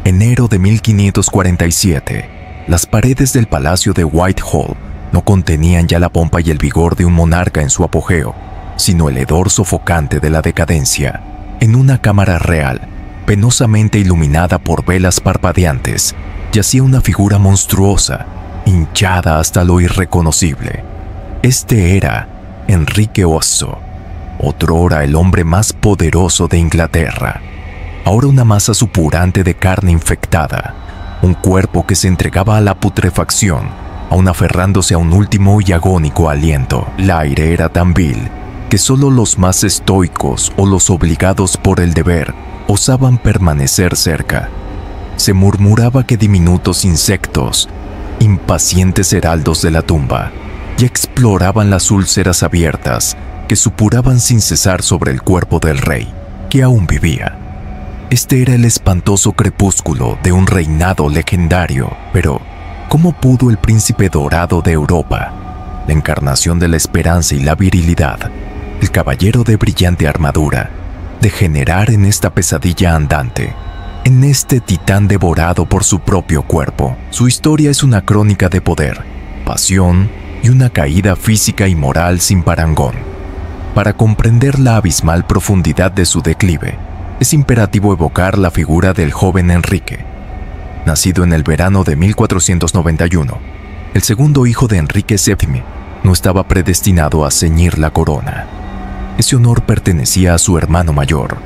Enero de 1547. Las paredes del palacio de Whitehall no contenían ya la pompa y el vigor de un monarca en su apogeo, sino el hedor sofocante de la decadencia. En una cámara real, penosamente iluminada por velas parpadeantes, yacía una figura monstruosa, hinchada hasta lo irreconocible. Este era Enrique VIII, otrora el hombre más poderoso de Inglaterra. Ahora una masa supurante de carne infectada, un cuerpo que se entregaba a la putrefacción, aún aferrándose a un último y agónico aliento. El aire era tan vil que solo los más estoicos o los obligados por el deber osaban permanecer cerca. Se murmuraba que diminutos insectos, impacientes heraldos de la tumba, ya exploraban las úlceras abiertas que supuraban sin cesar sobre el cuerpo del rey, que aún vivía. Este era el espantoso crepúsculo de un reinado legendario, pero ¿cómo pudo el príncipe dorado de Europa, la encarnación de la esperanza y la virilidad, el caballero de brillante armadura, degenerar en esta pesadilla andante, en este titán devorado por su propio cuerpo? Su historia es una crónica de poder, pasión y una caída física y moral sin parangón. Para comprender la abismal profundidad de su declive, es imperativo evocar la figura del joven Enrique. Nacido en el verano de 1491, el segundo hijo de Enrique VII no estaba predestinado a ceñir la corona. Ese honor pertenecía a su hermano mayor,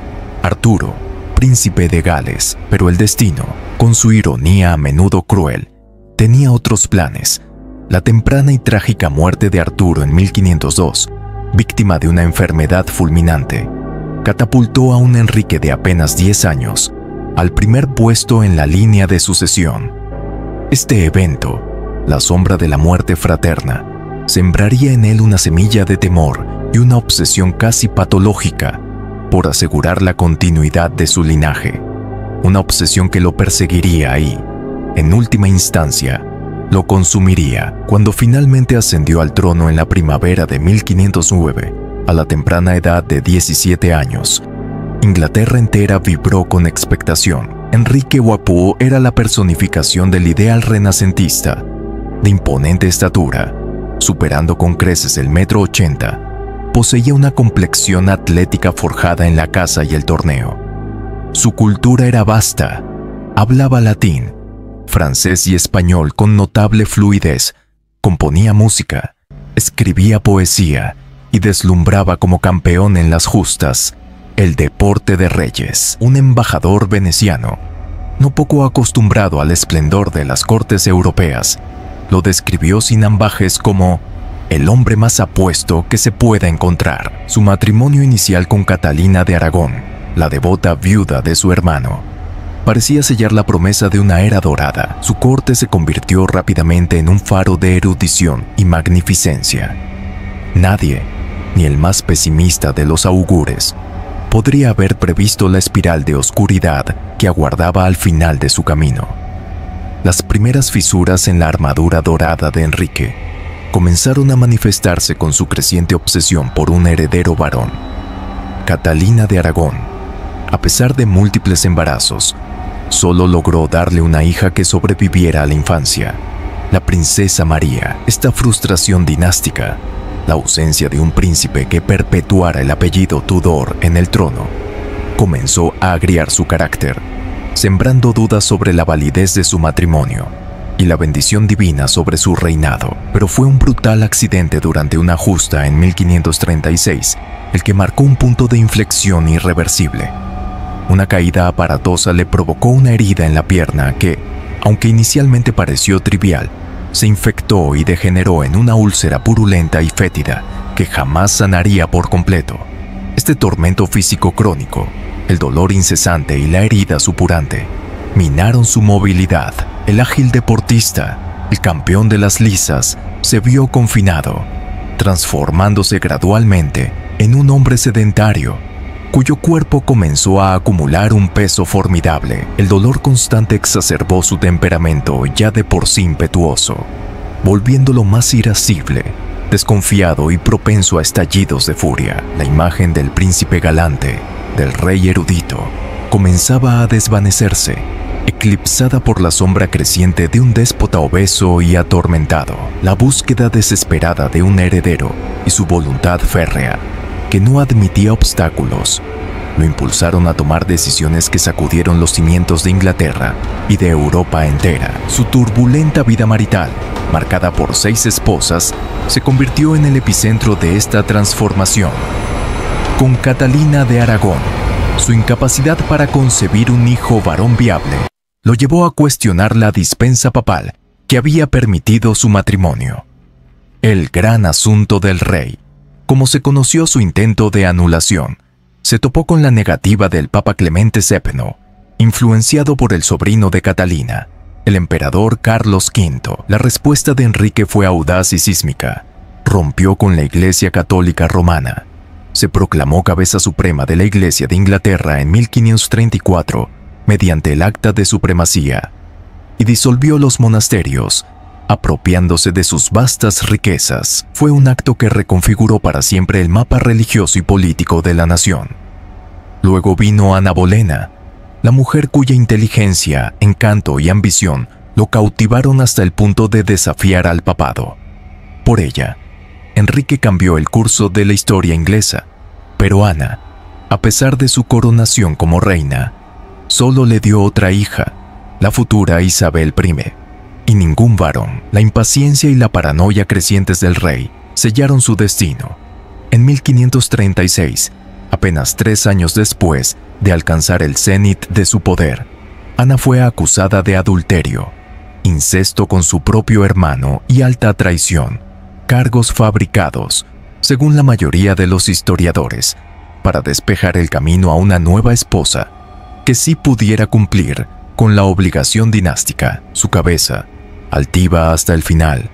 Arturo, príncipe de Gales, pero el destino, con su ironía a menudo cruel, tenía otros planes. La temprana y trágica muerte de Arturo en 1502, víctima de una enfermedad fulminante, catapultó a un Enrique de apenas 10 años al primer puesto en la línea de sucesión. Este evento, la sombra de la muerte fraterna, sembraría en él una semilla de temor y una obsesión casi patológica por asegurar la continuidad de su linaje, una obsesión que lo perseguiría y, en última instancia, lo consumiría cuando finalmente ascendió al trono en la primavera de 1509, a la temprana edad de 17 años. Inglaterra entera vibró con expectación. Enrique VIII era la personificación del ideal renacentista, de imponente estatura, superando con creces el 1,80 m. Poseía una complexión atlética forjada en la caza y el torneo. Su cultura era vasta. Hablaba latín, francés y español con notable fluidez. Componía música, escribía poesía y deslumbraba como campeón en las justas, el deporte de reyes. Un embajador veneciano, no poco acostumbrado al esplendor de las cortes europeas, lo describió sin ambajes como el hombre más apuesto que se pueda encontrar. Su matrimonio inicial con Catalina de Aragón, la devota viuda de su hermano, parecía sellar la promesa de una era dorada. Su corte se convirtió rápidamente en un faro de erudición y magnificencia. Nadie, ni el más pesimista de los augures, podría haber previsto la espiral de oscuridad que aguardaba al final de su camino. Las primeras fisuras en la armadura dorada de Enrique comenzaron a manifestarse con su creciente obsesión por un heredero varón. Catalina de Aragón, a pesar de múltiples embarazos, solo logró darle una hija que sobreviviera a la infancia, la princesa María. Esta frustración dinástica, la ausencia de un príncipe que perpetuara el apellido Tudor en el trono, comenzó a agriar su carácter, sembrando dudas sobre la validez de su matrimonio y la bendición divina sobre su reinado. Pero fue un brutal accidente durante una justa en 1536 el que marcó un punto de inflexión irreversible. Una caída aparatosa le provocó una herida en la pierna que, aunque inicialmente pareció trivial, se infectó y degeneró en una úlcera purulenta y fétida que jamás sanaría por completo. Este tormento físico crónico, el dolor incesante y la herida supurante, minaron su movilidad. El ágil deportista, el campeón de las lisas, se vio confinado, transformándose gradualmente en un hombre sedentario, cuyo cuerpo comenzó a acumular un peso formidable. El dolor constante exacerbó su temperamento ya de por sí impetuoso, volviéndolo más irascible, desconfiado y propenso a estallidos de furia. La imagen del príncipe galante, del rey erudito, comenzaba a desvanecerse, eclipsada por la sombra creciente de un déspota obeso y atormentado, la búsqueda desesperada de un heredero y su voluntad férrea, que no admitía obstáculos, lo impulsaron a tomar decisiones que sacudieron los cimientos de Inglaterra y de Europa entera. Su turbulenta vida marital, marcada por 6 esposas, se convirtió en el epicentro de esta transformación. Con Catalina de Aragón, su incapacidad para concebir un hijo varón viable lo llevó a cuestionar la dispensa papal que había permitido su matrimonio. El gran asunto del rey, como se conoció su intento de anulación, se topó con la negativa del Papa Clemente VII, influenciado por el sobrino de Catalina, el emperador Carlos V. La respuesta de Enrique fue audaz y sísmica. Rompió con la Iglesia Católica Romana. Se proclamó cabeza suprema de la Iglesia de Inglaterra en 1534 mediante el Acta de Supremacía y disolvió los monasterios, apropiándose de sus vastas riquezas. Fue un acto que reconfiguró para siempre el mapa religioso y político de la nación. Luego vino Ana Bolena, la mujer cuya inteligencia, encanto y ambición lo cautivaron hasta el punto de desafiar al papado. Por ella, Enrique cambió el curso de la historia inglesa, pero Ana, a pesar de su coronación como reina, solo le dio otra hija, la futura Isabel I, y ningún varón. La impaciencia y la paranoia crecientes del rey sellaron su destino. En 1536, apenas 3 años después de alcanzar el cenit de su poder, Ana fue acusada de adulterio, incesto con su propio hermano y alta traición, cargos fabricados, según la mayoría de los historiadores, para despejar el camino a una nueva esposa que sí pudiera cumplir con la obligación dinástica. Su cabeza, altiva hasta el final,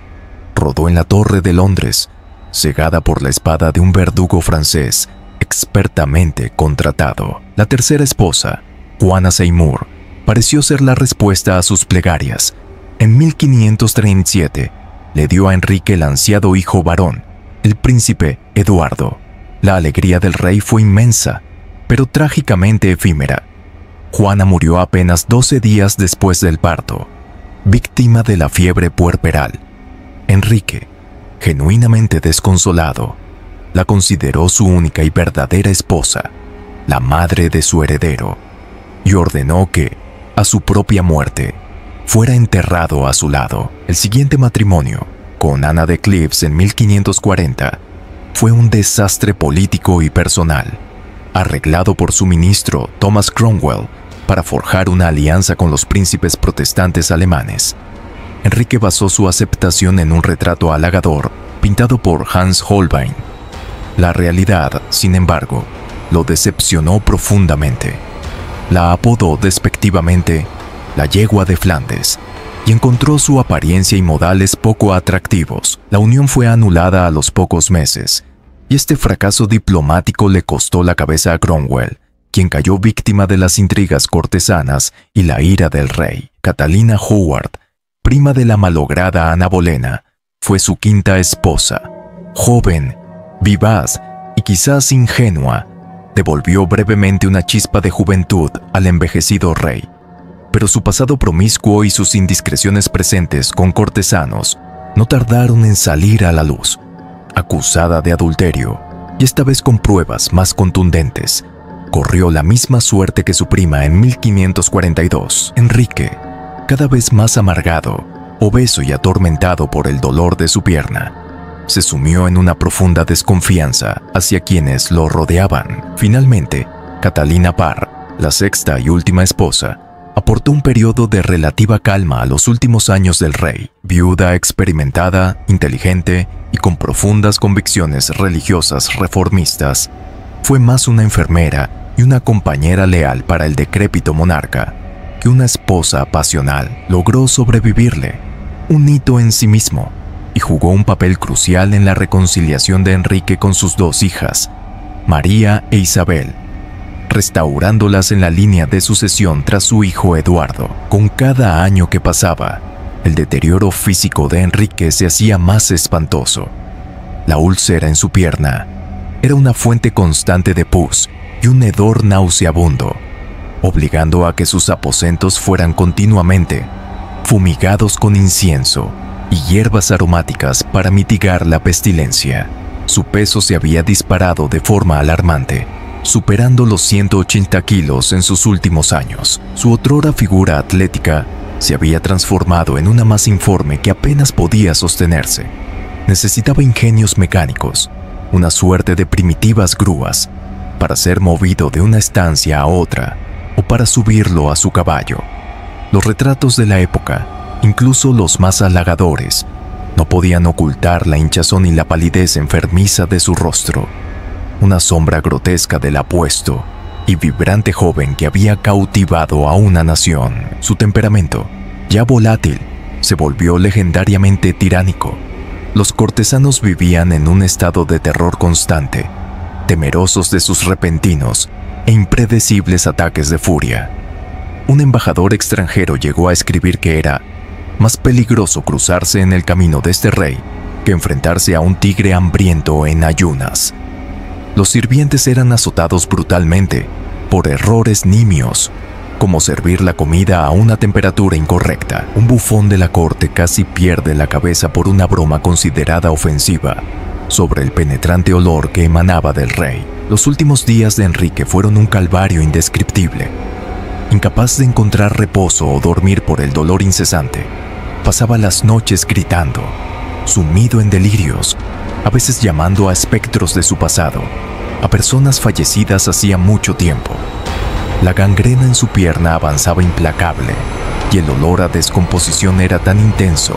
rodó en la Torre de Londres, cegada por la espada de un verdugo francés expertamente contratado. La tercera esposa, Juana Seymour, pareció ser la respuesta a sus plegarias. En 1537 le dio a Enrique el ansiado hijo varón, el príncipe Eduardo. La alegría del rey fue inmensa, pero trágicamente efímera. Juana murió apenas 12 días después del parto, víctima de la fiebre puerperal. Enrique, genuinamente desconsolado, la consideró su única y verdadera esposa, la madre de su heredero, y ordenó que, a su propia muerte, fuera enterrado a su lado. El siguiente matrimonio, con Ana de Cleves en 1540, fue un desastre político y personal, arreglado por su ministro Thomas Cromwell para forjar una alianza con los príncipes protestantes alemanes. Enrique basó su aceptación en un retrato halagador pintado por Hans Holbein. La realidad, sin embargo, lo decepcionó profundamente. La apodó despectivamente la yegua de Flandes y encontró su apariencia y modales poco atractivos. La unión fue anulada a los pocos meses, y este fracaso diplomático le costó la cabeza a Cromwell, quien cayó víctima de las intrigas cortesanas y la ira del rey. Catalina Howard, prima de la malograda Ana Bolena, fue su quinta esposa. Joven, vivaz y quizás ingenua, devolvió brevemente una chispa de juventud al envejecido rey, pero su pasado promiscuo y sus indiscreciones presentes con cortesanos no tardaron en salir a la luz. Acusada de adulterio, y esta vez con pruebas más contundentes, corrió la misma suerte que su prima en 1542. Enrique, cada vez más amargado, obeso y atormentado por el dolor de su pierna, se sumió en una profunda desconfianza hacia quienes lo rodeaban. Finalmente, Catalina Parr, la sexta y última esposa, aportó un periodo de relativa calma a los últimos años del rey. Viuda experimentada, inteligente y con profundas convicciones religiosas reformistas, fue más una enfermera y una compañera leal para el decrépito monarca que una esposa pasional. Logró sobrevivirle, un hito en sí mismo, y jugó un papel crucial en la reconciliación de Enrique con sus 2 hijas, María e Isabel, restaurándolas en la línea de sucesión tras su hijo Eduardo. Con cada año que pasaba, el deterioro físico de Enrique se hacía más espantoso. La úlcera en su pierna era una fuente constante de pus y un hedor nauseabundo. obligando a que sus aposentos fueran continuamente fumigados con incienso y hierbas aromáticas para mitigar la pestilencia. Su peso se había disparado de forma alarmante, superando los 180 kilos en sus últimos años. Su otrora figura atlética se había transformado en una masa informe que apenas podía sostenerse. Necesitaba ingenios mecánicos, una suerte de primitivas grúas, para ser movido de una estancia a otra o para subirlo a su caballo. Los retratos de la época, incluso los más halagadores, no podían ocultar la hinchazón y la palidez enfermiza de su rostro, una sombra grotesca del apuesto y vibrante joven que había cautivado a una nación. Su temperamento, ya volátil, se volvió legendariamente tiránico. Los cortesanos vivían en un estado de terror constante, temerosos de sus repentinos e impredecibles ataques de furia. Un embajador extranjero llegó a escribir que era más peligroso cruzarse en el camino de este rey que enfrentarse a un tigre hambriento en ayunas. Los sirvientes eran azotados brutalmente por errores nimios, como servir la comida a una temperatura incorrecta. Un bufón de la corte casi pierde la cabeza por una broma considerada ofensiva sobre el penetrante olor que emanaba del rey. Los últimos días de Enrique fueron un calvario indescriptible. Incapaz de encontrar reposo o dormir por el dolor incesante, pasaba las noches gritando, sumido en delirios, a veces llamando a espectros de su pasado, a personas fallecidas hacía mucho tiempo. La gangrena en su pierna avanzaba implacable y el olor a descomposición era tan intenso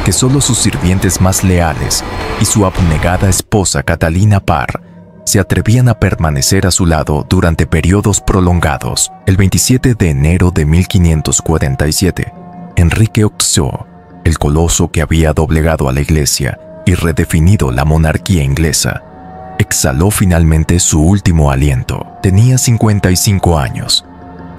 que solo sus sirvientes más leales y su abnegada esposa Catalina Parr se atrevían a permanecer a su lado durante periodos prolongados. El 27 de enero de 1547, Enrique VIII, el coloso que había doblegado a la Iglesia y redefinido la monarquía inglesa, exhaló finalmente su último aliento. Tenía 55 años.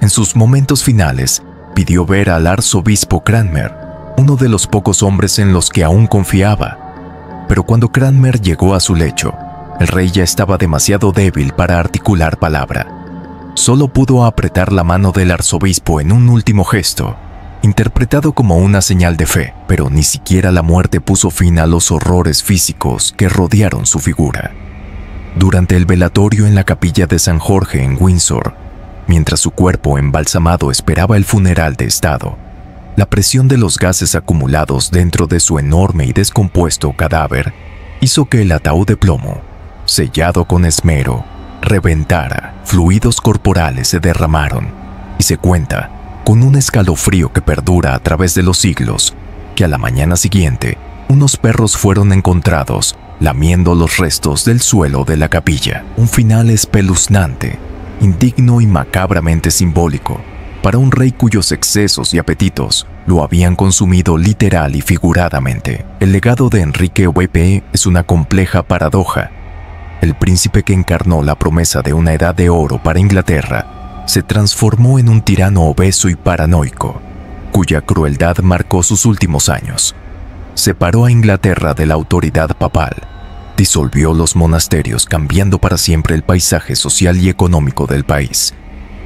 En sus momentos finales, pidió ver al arzobispo Cranmer, uno de los pocos hombres en los que aún confiaba. Pero cuando Cranmer llegó a su lecho, el rey ya estaba demasiado débil para articular palabra. Solo pudo apretar la mano del arzobispo en un último gesto, interpretado como una señal de fe, pero ni siquiera la muerte puso fin a los horrores físicos que rodearon su figura. Durante el velatorio en la capilla de San Jorge en Windsor, mientras su cuerpo embalsamado esperaba el funeral de estado, la presión de los gases acumulados dentro de su enorme y descompuesto cadáver hizo que el ataúd de plomo, sellado con esmero, reventara. Fluidos corporales se derramaron y se cuenta, con un escalofrío que perdura a través de los siglos, que a la mañana siguiente, unos perros fueron encontrados lamiendo los restos del suelo de la capilla. Un final espeluznante, indigno y macabramente simbólico para un rey cuyos excesos y apetitos lo habían consumido literal y figuradamente. El legado de Enrique VIII es una compleja paradoja. El príncipe que encarnó la promesa de una edad de oro para Inglaterra se transformó en un tirano obeso y paranoico, cuya crueldad marcó sus últimos años. Separó a Inglaterra de la autoridad papal, disolvió los monasterios cambiando para siempre el paisaje social y económico del país,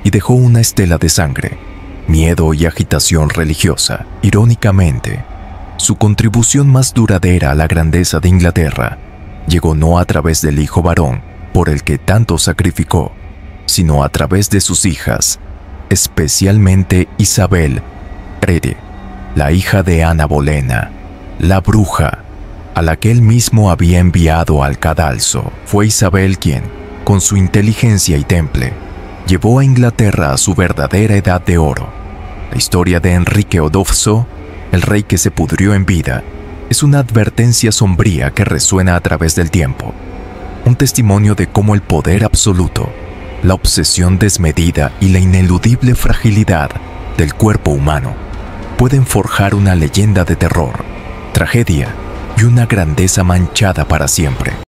y dejó una estela de sangre, miedo y agitación religiosa. Irónicamente, su contribución más duradera a la grandeza de Inglaterra llegó no a través del hijo varón por el que tanto sacrificó, sino a través de sus hijas, especialmente Isabel Prede, la hija de Ana Bolena, la bruja, a la que él mismo había enviado al cadalso. Fue Isabel quien, con su inteligencia y temple, llevó a Inglaterra a su verdadera edad de oro. La historia de Enrique VIII, el rey que se pudrió en vida, es una advertencia sombría que resuena a través del tiempo, un testimonio de cómo el poder absoluto, la obsesión desmedida y la ineludible fragilidad del cuerpo humano pueden forjar una leyenda de terror, tragedia y una grandeza manchada para siempre.